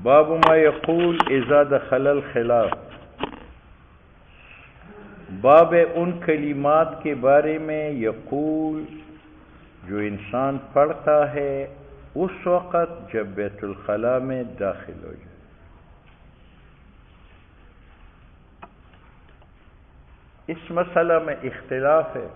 باب ما یقول اذا دخل الخلاء، باب ان کلمات کے بارے میں یقول جو انسان پڑھتا ہے اس وقت جب بیت الخلاء میں داخل ہو جائے۔ اس مسئلہ میں اختلاف ہے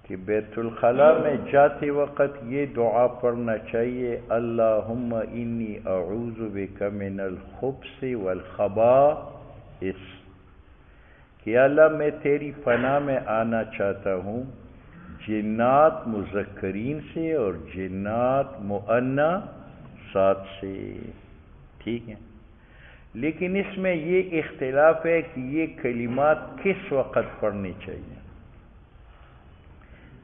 کہ بیت الخلاء میں جاتے وقت یہ دعا پڑھنا چاہیے، اللہم انی اعوذ بک من الخبث والخبائث، کہ اللہ میں تیری پناہ میں آنا چاہتا ہوں جنات مذکرین سے اور جنات مؤنثات سے، ٹھیک ہے۔ لیکن اس میں یہ اختلاف ہے کہ یہ کلمات کس وقت پڑھنی چاہیے۔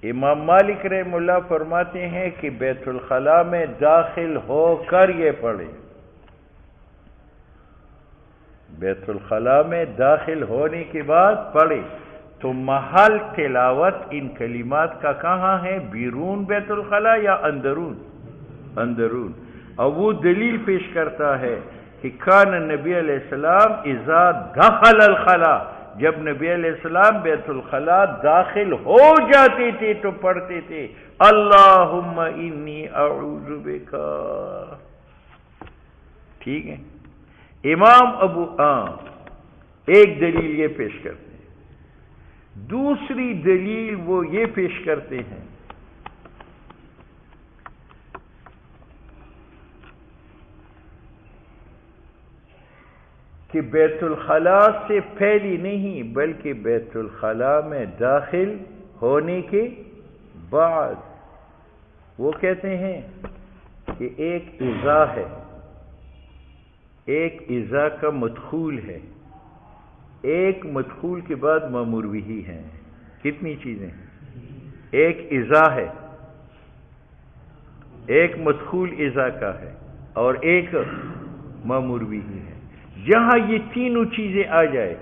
امام مالک رحمہ اللہ فرماتے ہیں کہ بیت الخلاء میں داخل ہو کر یہ پڑھے، بیت الخلاء میں داخل ہونے کے بعد پڑھے۔ تو محل تلاوت ان کلمات کا کہاں ہے؟ بیرون بیت الخلاء یا اندرون؟ اندرون۔ اور وہ دلیل پیش کرتا ہے کہ کان نبی علیہ السلام اذا دخل الخلاء، جب نبی علیہ السلام بیت الخلاء داخل ہو جاتے تھے تو پڑھتے تھے اللہم انی اعوذ بک، ٹھیک ہے۔ امام ابو ایک دلیل یہ پیش کرتے ہیں، دوسری دلیل وہ یہ پیش کرتے ہیں کہ بیت الخلاء سے پہلی نہیں بلکہ بیت الخلاء میں داخل ہونے کے بعد، وہ کہتے ہیں کہ ایک اذا ہے، ایک اذا کا مدخول ہے، ایک مدخول کے بعد مامور بھی ہے۔ کتنی چیزیں ہیں؟ ایک اذا ہے، ایک مدخول اذا کا ہے اور ایک مامور بھی ہے۔ جہاں یہ تینوں چیزیں آ جائے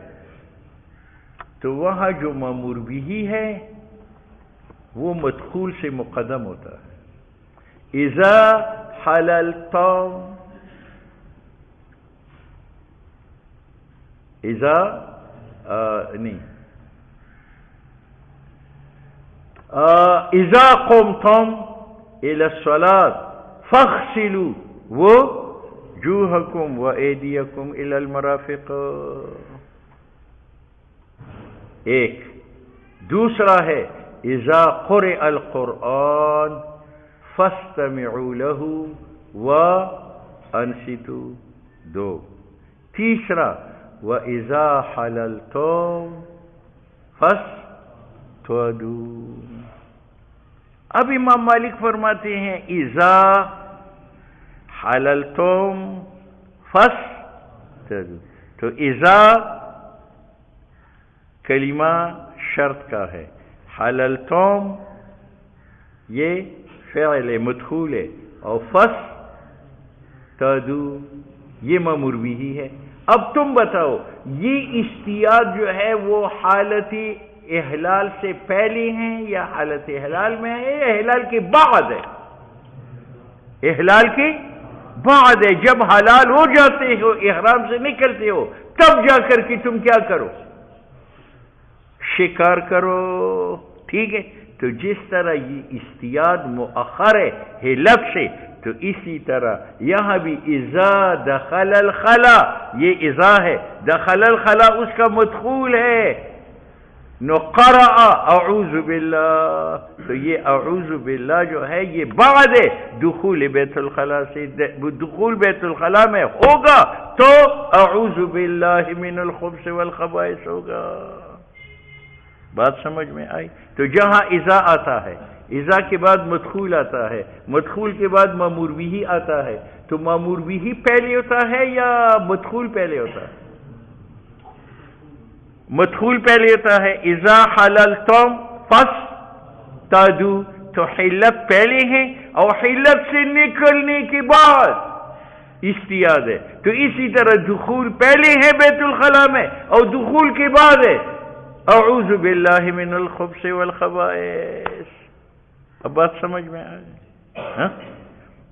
تو وہاں جو مامور بھی ہے وہ مدخول سے مقدم ہوتا ہے۔ اذا حللتم، اذا نہیں، اذا قمتم الى الصلاة فاغسلوا وجوہکم وایدیکم الى المرافق، ایک۔ دوسرا ہے اذا قرئ القرآن فاستمعوا له وانصتوا، دو۔ تیسرا وَإِذَا حَلَلْتُمْ فَاسْتَوْدُوا۔ اب امام مالک فرماتے ہیں اِذَا حَلَلْتُمْ فَاسْتَوْدُوا، تو اِذَا کلمہ شرط کا ہے، حَلَلْتُمْ یہ فعل مدخول ہے اور فَاسْتَوْدُوا یہ مامور بھی ہے۔ اب تم بتاؤ یہ استیاد جو ہے وہ حالت احلال سے پہلے ہیں یا حالت احلال میں ہے یا احلال کے بعد ہے؟ احلال کے بعد ہے۔ جب حلال ہو جاتے ہو، احرام سے نکلتے ہو، تب جا کر کے تم کیا کرو؟ شکار کرو، ٹھیک ہے۔ تو جس طرح یہ استیاد مؤخر ہے ہلک سے، تو اسی طرح یہاں بھی اذا دخل الخلاء، یہ اذا ہے، دخل الخلاء اس کا مدخول ہے، نو قرأ اعوذ باللہ، تو یہ اعوذ باللہ جو ہے یہ بعد ہے دخول بیت الخلاء سے۔ دخول بیت الخلاء میں ہوگا تو اعوذ باللہ من الخبث والخبائث ہوگا۔ بات سمجھ میں آئی؟ تو جہاں اذا آتا ہے، اذا کے بعد مدخول آتا ہے، مدخول کے بعد مامور بھی آتا ہے، تو مامور بھی پہلے ہوتا ہے یا مدخول پہلے ہوتا ہے؟ مدخول پہلے ہوتا ہے۔ اذا حللتم فاصطادوا، تو حلت پہلے ہے اور حلت سے نکلنے کے بعد استیاد ہے۔ تو اسی طرح دخول پہلے ہے بیت الخلاء میں اور دخول کے بعد ہے اعوذ باللہ من الخبث والخبائث۔ اب بات سمجھ میں آ گئی؟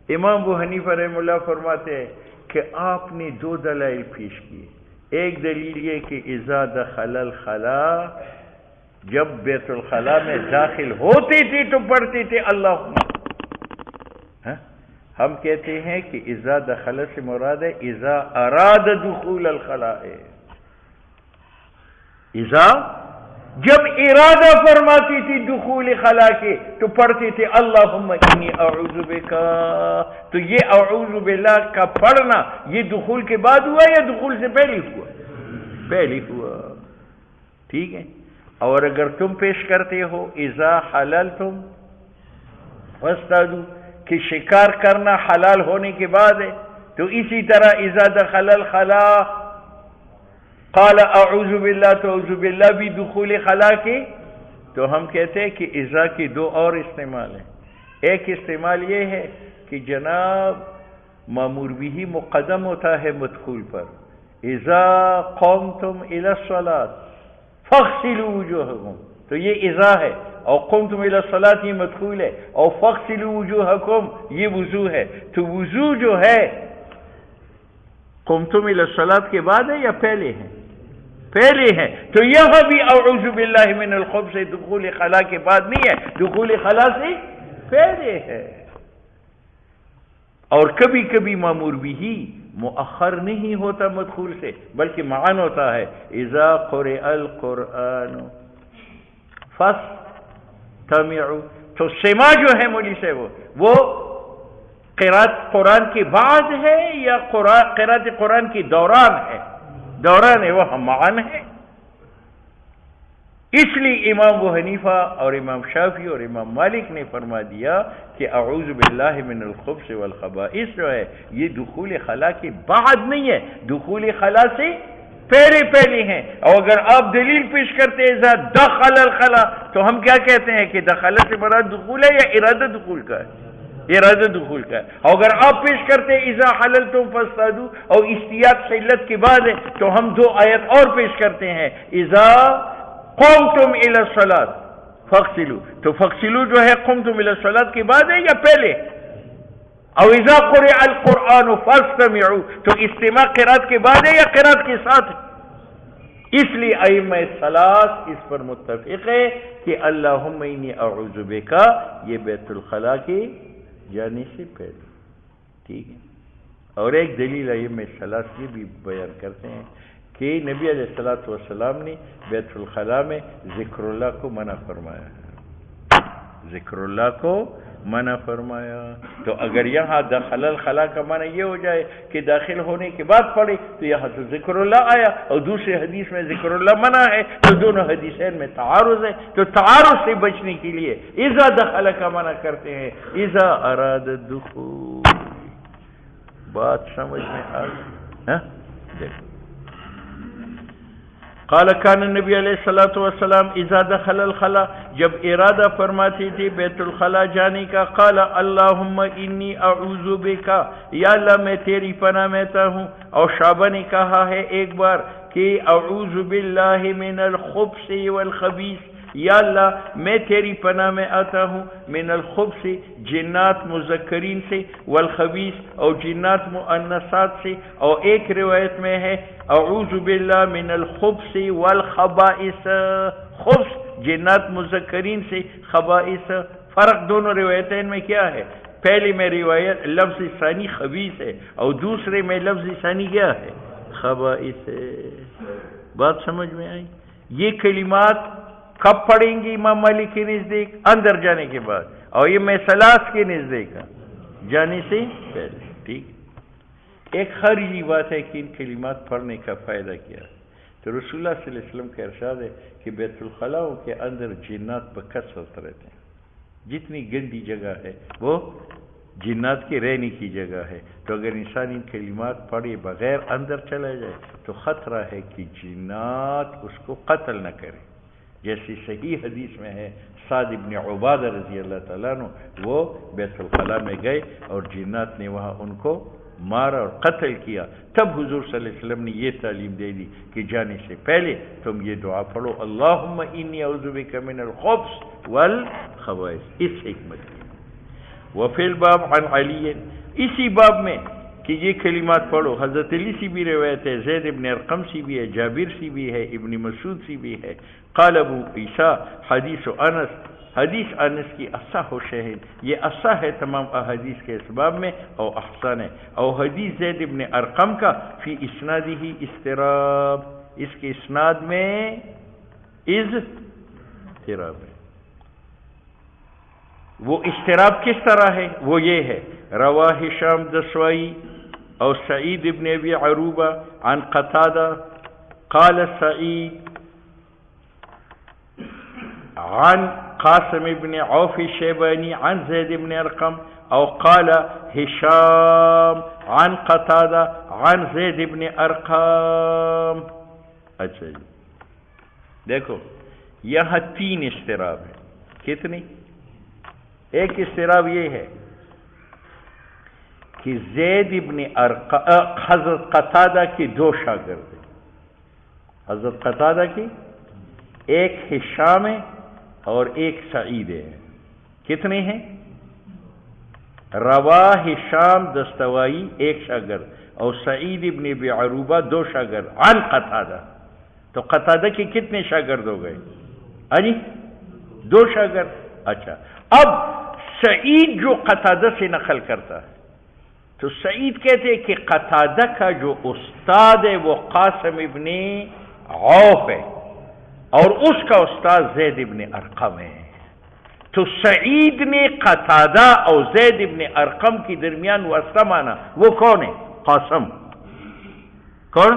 امام ابو حنیفہ رحمہ اللہ فرماتے ہیں کہ آپ نے دو دلائل پیش کیے. ایک دلیل یہ کہ اذا دخل الخلاء، جب بیت الخلاء میں داخل ہوتی تھی تو پڑھتی تھی اللہم. ہم کہتے ہیں کہ اذا دخل سے مراد ہے اذا اراد دخول الخلاء ہے. اذا جب ارادہ فرماتی تھی دخول خلا کے تو پڑھتی تھی اللہم انی اعوذ بک. تو یہ اعوذ باللہ کا پڑھنا یہ دخول کے بعد ہوا یا دخول سے پہلے ہوا؟ پہلے ہوا. ٹھیک ہے. اور اگر تم پیش کرتے ہو اذا حللتم فاصطادوا کہ شکار کرنا حلال ہونے کے بعد ہے، تو اسی طرح اذا دخل الخلاء قال اعوذ باللہ تو اعوذ باللہ بھی دخول خلا کی. تو ہم کہتے ہیں کہ اذا کی دو اور استعمال ہیں. ایک استعمال یہ ہے کہ جناب مامور بھی مقدم ہوتا ہے مدخول پر. اذا قمتم الى الصلاة فاغسلوا وجوہکم، تو یہ اذا ہے، اور قمتم الى الصلاة یہ مدخول ہے، اور فاغسلوا وجوہکم یہ وضو ہے. تو وضو جو ہے قمتم الى الصلاة کے بعد ہے یا پہلے ہے؟ پہلے ہے. تو یہاں بھی اعوذ باللہ من الخبث دخول خلا کے بعد نہیں ہے، دخول خلا سے پہلے ہے. اور کبھی کبھی مامور بھی مؤخر نہیں ہوتا مدخول سے، بلکہ معان ہوتا ہے اذا قرئ القرآن فاستمعوا. تو سما جو ہے مولی سے وہ قرات قرآن کے بعد ہے یا قرات قرآن کی دوران ہے؟ دوران ہے، وہ معان ہے. اس لیے امام ابو حنیفہ اور امام شافعی اور امام مالک نے فرما دیا کہ اعوذ باللہ من الخبث والخبائث جو ہے یہ دخول خلا کے بعد نہیں ہے، دخول خلا سے پہلے ہیں. اور اگر آپ دلیل پیش کرتے ہیں اذا دخل الخلا تو ہم کیا کہتے ہیں کہ دخل سے مراد دخول ہے یا ارادہ دخول کا ہے؟ ارادہ دخول کا ہے. اور اگر آپ پیش کرتے ہیں اذا حللتم فاصطادوا اور احتیاط حلت کے بعد ہے تو ہم دو آیت اور پیش کرتے ہیں اذا قمتم الى الصلاة فاغسلوا. تو فاغسلوا جو ہے قمتم الى الصلاة کے بعد ہے یا پہلے؟ اور اذا قرئ القرآن فاستمعوا تو استماع قرات کے بعد ہے یا قرات کے ساتھ؟ اس لیے ائمہ ثلاث اس پر متفق ہے کہ اللہم انی اعوذ بک یہ بیت الخلاء کی جانے سے پہلے. ٹھیک ہے. اور ایک دلیل ائمہ ثلاث یہ بھی بیان کرتے ہیں کہ نبی علیہ الصلوۃ والسلام نے بیت الخلاء میں ذکر اللہ کو منع فرمایا ہے. ذکر اللہ کو منع فرمایا. تو اگر یہاں دخل الخلاء کا معنی یہ ہو جائے کہ داخل ہونے کے بعد پڑھے تو یہاں تو ذکر اللہ آیا اور دوسری حدیث میں ذکر اللہ منع ہے، تو دونوں حدیثین میں تعارض ہے. تو تعارض سے بچنے کے لیے اذا دخل کا منع کرتے ہیں اذا اراد الدخول. بات سمجھ میں آ گئی؟ دیکھو قال کان النبی علیہ الصلوۃ والسلام اذا دخل الخلاء جب ارادہ فرماتی تھی بیت الخلاء جانے کا قال اللہم انی اعوذ بک یا اللہ میں تیری پناہ میتا ہوں. اور شعبہ نے کہا ہے ایک بار کہ اعوذ باللہ من الخبث والخبیث، یا اللہ میں تیری پناہ میں آتا ہوں من الخبث جنات مذکرین سے، والخبیث اور جنات مؤنثات سے. اور ایک روایت میں ہے اعوذ باللہ من الخبث والخبائث. خبث جنات مذکرین سے، خبائث. فرق دونوں روایتین میں کیا ہے؟ پہلی میں روایت لفظ ثانی خبیث ہے اور دوسرے میں لفظ ثانی کیا ہے؟ خبائث ہے. بات سمجھ میں آئی؟ یہ کلمات کب پڑھیں گی امام مالک کے نزدیک؟ اندر جانے کے بعد. اور یہ میں ثلاث کے نزدیک جانے سے پہلے. ٹھیک. ایک خارجی بات ہے کہ ان کلمات پڑھنے کا فائدہ کیا ہے. تو رسول اللہ صلی اللہ علیہ وسلم کا ارشاد ہے کہ بیت الخلاء کے اندر جنات بکثرت رہتے ہیں. جتنی گندی جگہ ہے وہ جنات کے رہنے کی جگہ ہے. تو اگر انسان ان کلمات پڑھے بغیر اندر چلا جائے تو خطرہ ہے کہ جنات اس کو قتل نہ کرے. جیسی صحیح حدیث میں ہے سعد ابن عبادہ رضی اللہ تعالیٰ عنہ وہ بیت الخلاء میں گئے اور جنات نے وہاں ان کو مارا اور قتل کیا. تب حضور صلی اللہ علیہ وسلم نے یہ تعلیم دے دی کہ جانے سے پہلے تم یہ دعا پڑھو اللہم انی اعوذ بک من الخبث والخبائث. اس حکمت کی. وفی الباب عن علی، اسی باب میں کہ یہ کلمات پڑھو، حضرت علی سے بھی روایت ہے، زید ابن ارقم سے بھی ہے، جابر سے بھی ہے، ابن مسعود سے بھی ہے۔ قال ابو عیسیٰ حدیث انس، حدیث انس کی اصح و شہید، یہ اصح ہے تمام احادیث کے اس باب میں، اور احسن ہے۔ اور حدیث زید ابن ارقم کا فی اسنادہ اضطراب، اس کے اسناد میں اضطراب ہے۔ وہ اضطراب کس طرح ہے؟ وہ یہ ہے، روا ہشام دسوائی اور سعید ابن ابی عروبہ عن قتادہ قال سعید عن قاسم ابن عوف الشیبانی عن زید ابن ارقم، او قال ہشام عن قتادہ عن زید ابن ارقم۔ اچھا جی، دیکھو یہاں تین اضطراب ہے۔ کتنی؟ ایک اضطراب یہ ہے کہ زید ابن ارقم حضرت قتادہ کی دو شاگرد ہیں، حضرت قتادہ کی ایک ہشام ہے اور ایک سعید ہے۔ کتنے ہیں؟ روا ہشام دستوائی ایک شاگرد اور سعید ابن ابی عروبہ دو شاگرد عن قتادہ، تو قتادہ کے کتنے شاگرد ہو گئے؟ جی دو شاگرد۔ اچھا، اب سعید جو قتادہ سے نقل کرتا ہے تو سعید کہتے ہیں کہ قتادہ کا جو استاد ہے وہ قاسم ابن عوف ہے اور اس کا استاد زید ابن ارقم ہے۔ تو سعید نے قتادہ اور زید ابن ارقم کی درمیان واسطہ مانا، وہ کون ہے؟ قاسم۔ کون؟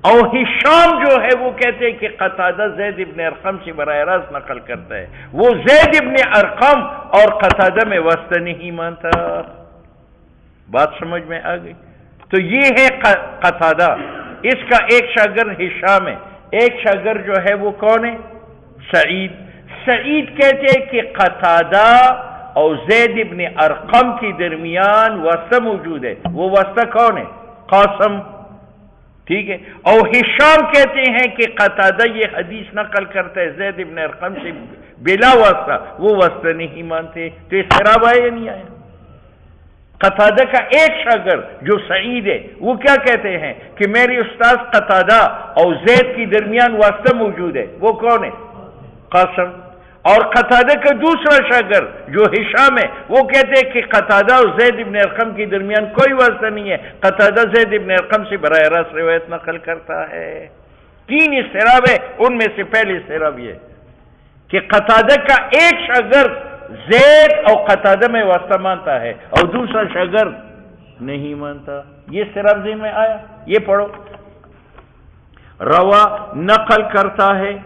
اور ہشام جو ہے وہ کہتے ہیں کہ قتادہ زید ابن ارقم سے براہ راست نقل کرتا ہے، وہ زید ابن ارقم اور قتادہ میں واسطہ نہیں مانتا۔ بات سمجھ میں آ گئی؟ تو یہ ہے قتادہ، اس کا ایک شاگرد ہشام ہے، ایک شاگرد جو ہے وہ کون ہے؟ سعید۔ سعید کہتے ہیں کہ قتادہ اور زید ابن ارقم کی درمیان واسطہ موجود ہے، وہ واسطہ کون ہے؟ قاسم۔ ٹھیک ہے، اور ہشام کہتے ہیں کہ قتادہ یہ حدیث نقل کرتا ہے زید ابن ارقم سے بلا واسطہ، وہ واسطہ نہیں مانتے۔ تو اضطراب آیا یا نہیں آیا؟ قتادہ کا ایک شاگرد جو سعید ہے وہ کیا کہتے ہیں کہ میرے استاد قتادہ اور زید کی درمیان واسطہ موجود ہے، وہ کون ہے؟ قاسم۔ اور قتادہ کا دوسرا شاگرد جو ہشام ہے وہ کہتے ہیں کہ قتادہ اور زید ابن ارقم کے درمیان کوئی واسطہ نہیں ہے، قتادہ زید ابن ارقم سے براہ راست روایت نقل کرتا ہے۔ تین اضطراب ہے، ان میں سے پہلی اضطراب یہ کہ قتادہ کا ایک شاگرد زید اور قتادہ میں واسطہ مانتا ہے اور دوسرا شاگرد نہیں مانتا۔ یہ اضطراب ذہن میں آیا؟ یہ پڑھو، روا نقل کرتا ہے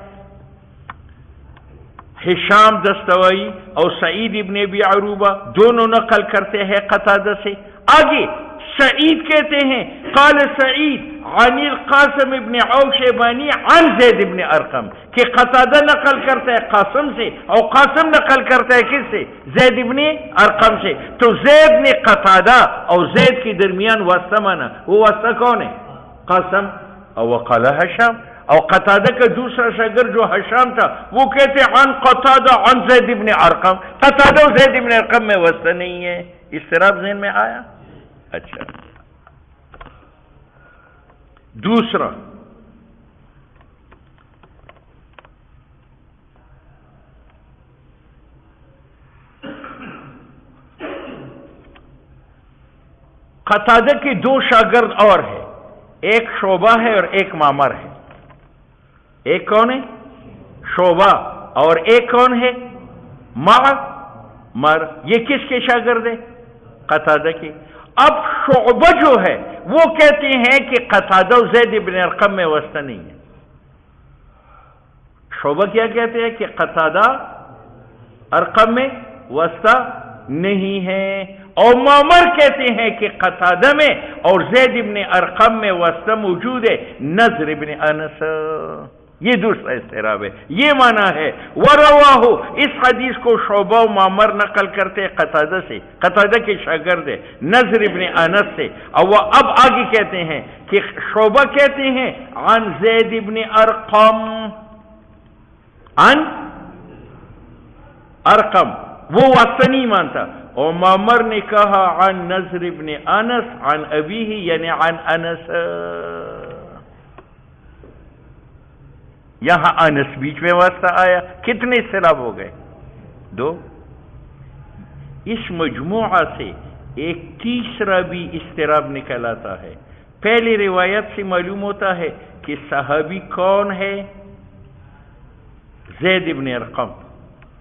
ہشام دستوائی اور سعید ابن ابی عروبہ، دونوں نقل کرتے ہیں قتادہ سے۔ آگے سعید کہتے ہیں قال سعید عن القاسم ابن عوف شیبانی عن زید ابن ارقم، کہ قتادہ نقل کرتا ہے قاسم سے اور قاسم نقل کرتا ہے کس سے؟ زید ابن ارقم سے۔ تو زید نے قتادہ اور زید کے درمیان واسطہ مانا، وہ واسطہ کون ہے؟ قاسم۔ اور وقال ہشام، اور قتادہ کا دوسرا شاگرد جو ہشام تھا وہ کہتے عن قتادہ عن زید ابن ارقم، قتادہ اور زید ابن ارقم میں واسطہ نہیں ہے۔ اضطراب ذہن میں آیا؟ اچھا، دوسرا قتادہ کے دو شاگرد اور ہیں، ایک شعبہ ہے اور ایک معمر ہے۔ ایک کون ہے؟ شعبہ، اور ایک کون ہے؟ معمر۔ یہ کس کے شاگرد ہے؟ قتادہ کے۔ اب شعبہ جو ہے وہ کہتے ہیں کہ قتادہ و زید ابن ارقم میں واسطہ نہیں ہے۔ شعبہ کیا کہتے ہیں کہ قتادہ ارقم میں واسطہ نہیں ہے، اور معمر کہتے ہیں کہ قتادہ میں اور زید ابن ارقم میں واسطہ موجود ہے، نضر ابن انس۔ یہ دوسرا اضطراب ہے، یہ معنی ہے وَرَوَاهُ، اس حدیث کو شعبہ و معمر نقل کرتے قتادہ سے، قتادہ کے شاگرد ہے نضر ابن انس سے۔ اور وہ اب آگے کہتے ہیں کہ شعبہ کہتے ہیں عن زید ابن ارقم، عن ارقم، وہ واسطہ نہیں مانتا، اور معمر نے کہا عن نضر ابن انس عن ابیہ یعنی عن انس. یہاں انس بیچ میں واسطہ آیا. کتنے اضطراب ہو گئے؟ 2. اس مجموعہ سے ایک تیسرا بھی اضطراب نکل آتا ہے. پہلی روایت سے معلوم ہوتا ہے کہ صحابی کون ہے؟ زید ابن ارقم.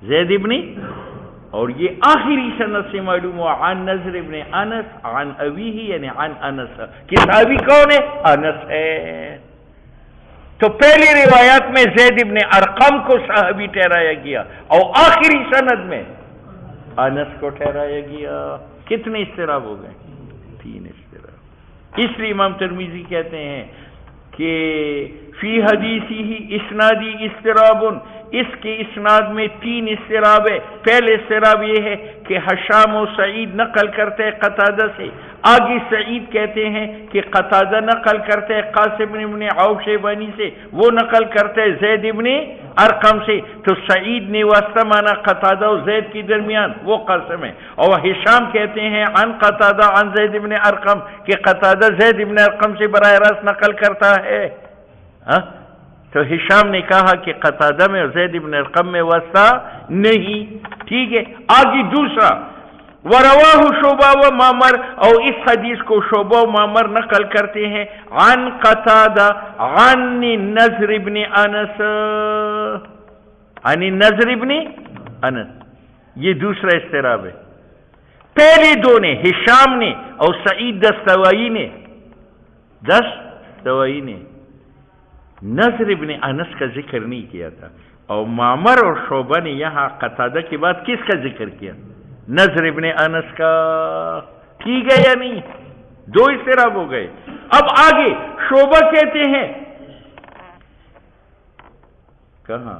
زید ابن، اور یہ آخری سند سے معلوم ہوا عن نضر ابن انس عن ابیہ یعنی عن انس کہ صحابی کون ہے؟ انس ہے. تو پہلی روایات میں زید ابن ارقم کو صحابی ٹھہرایا گیا اور آخری سند میں انس کو ٹھہرایا گیا. کتنے اضطراب ہو گئے؟ 3 اضطراب. اس لیے امام ترمذی کہتے ہیں کہ فی حدیثی ہی اسنادی اضطراب، اس کے اسناد میں 3 اضطراب ہے. پہلے اضطراب یہ ہے کہ حشام و سعید نقل کرتے ہیں قتادہ سے، آگے سعید کہتے ہیں کہ قتادہ نقل کرتے ہیں قاسم ابن عوف شیبانی سے، وہ نقل کرتے ہیں زید ابن ارقم سے. تو سعید نے واسطہ مانا قتادہ و زید کے درمیان، وہ قاسم ہے. اور ہشام کہتے ہیں عن قتادہ عن زید ابن ارقم کہ قتادہ زید ابن ارقم سے براہ راست نقل کرتا ہے. تو ہشام نے کہا کہ قتادہ میں اور زید ابن ارقم میں واسطہ نہیں. ٹھیک ہے. آگے دوسرا وَرَوَاهُ شعبہ و معمر، اور اس حدیث کو شعبہ و معمر نقل کرتے ہیں عن قتادہ عن نضر ابن انس عن نضر ابن انس. یہ دوسرا اضطراب ہے. پہلے 2 نے ہشام نے اور سعید دستوائی نے نضر ابن انس کا ذکر نہیں کیا تھا، اور معمر اور شعبہ نے یہاں قتادہ کے بعد کس کا ذکر کیا؟ نضر ابن انس کا. ٹھیک ہے یا نہیں؟ 2 اضطراب ہو گئے. اب آگے شعبہ کہتے ہیں کہاں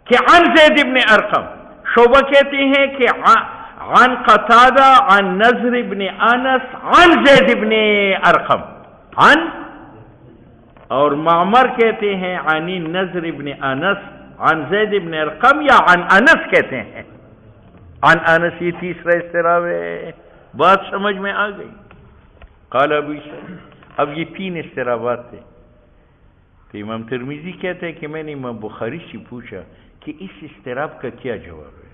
کہ عن زید ابن ارقم، شعبہ کہتے ہیں کہ عن قتادہ عن نضر ابن انس عن زید ابن ارقم عن، اور معمر کہتے ہیں عن نضر ابن انس عن زید ابن ارقم یا عن انس کہتے ہیں عن انس. یہ تیسرا اضطراب ہے. بات سمجھ میں آ گئی؟ قال ابو عیسیٰ. اب یہ 3 اضطرابات تھے. تو امام ترمذی کہتے ہیں کہ میں نے امام بخاری سے پوچھا کہ اس اضطراب کا کیا جواب ہے؟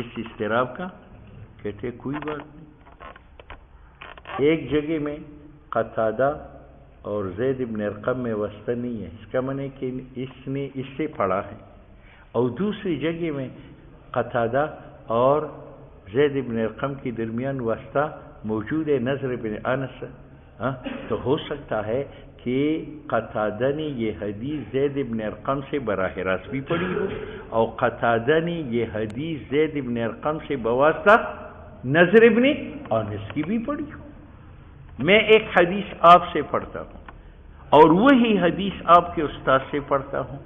اس اضطراب کا کہتے کوئی بات نہیں. ایک جگہ میں قتادہ اور زید ابن ارقم میں واسطہ نہیں ہے، اس کا معنی کہ اس نے اس سے پڑھا ہے. اور دوسری جگہ میں قتادہ اور زید ابن ارقم کے درمیان واسطہ موجود ہے نضر ابن انس. تو ہو سکتا ہے کہ قتادہ نے یہ حدیث زید ابن ارقم سے براہ راست بھی پڑھی ہو، اور قتادہ نے یہ حدیث زید ابن ارقم سے بواسطہ نضر ابن انس کی بھی پڑھی ہو. میں ایک حدیث آپ سے پڑھتا ہوں اور وہی حدیث آپ کے استاد سے پڑھتا ہوں،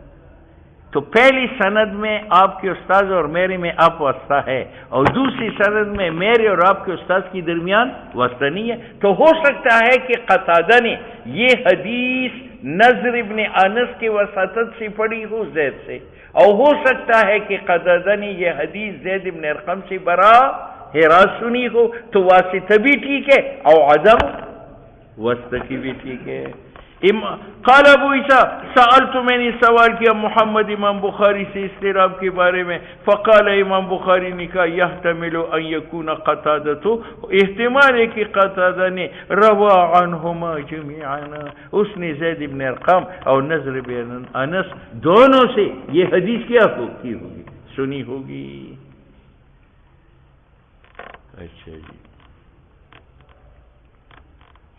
تو پہلی سند میں آپ کے استاد اور میرے میں آپ واسطہ ہے، اور دوسری سند میں میرے اور آپ کے استاد کے درمیان واسطہ نہیں ہے. تو ہو سکتا ہے کہ قتادہ نے یہ حدیث نضر ابن انس کے وساطت سے پڑھی ہو زید سے، اور ہو سکتا ہے کہ قتادہ نے یہ حدیث زید ابن ارقم سے راست سنی ہو. تو واسطہ بھی ٹھیک ہے اور عدم واسطہ کی بھی ٹھیک ہے. قال ابو عیسیٰ سألت، میں نے سوال کیا محمد امام بخاری سے اضطراب کے بارے میں. فقال، امام بخاری نے کہا یحتمل ان یکون قتادہ، احتمال ہے کہ قتادہ نے روا عنہما جميعا، اس نے زید ابن ارقم اور نضر بن انس دونوں سے یہ حدیث کیا کی ہوگی، سنی ہوگی. اچھا جی.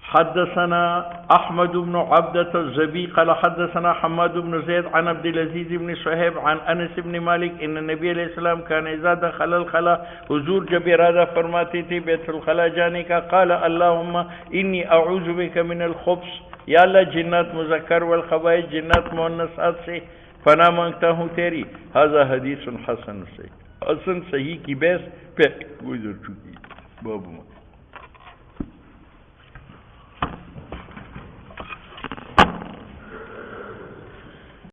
حدثنا احمد بن عبدة الزبي قال حدثنا حماد بن زيد عن عبد العزيز بن صہیب عن انس بن مالک ان نبی علیہ السلام كان اذا دخل الخلاء، حضور جب ارادہ فرماتے تھے بیت الخلاء جانے کا، قال اللهم انی اعوذ بک من الخبث، یا اللہ جنات مذکر والخبائث جنات مؤنثات سے پناہ مانگتا ہوں تیری. هذا حدیث حسن صحیح. حسن صحیح کی بحث پہ گزر چکی. بابو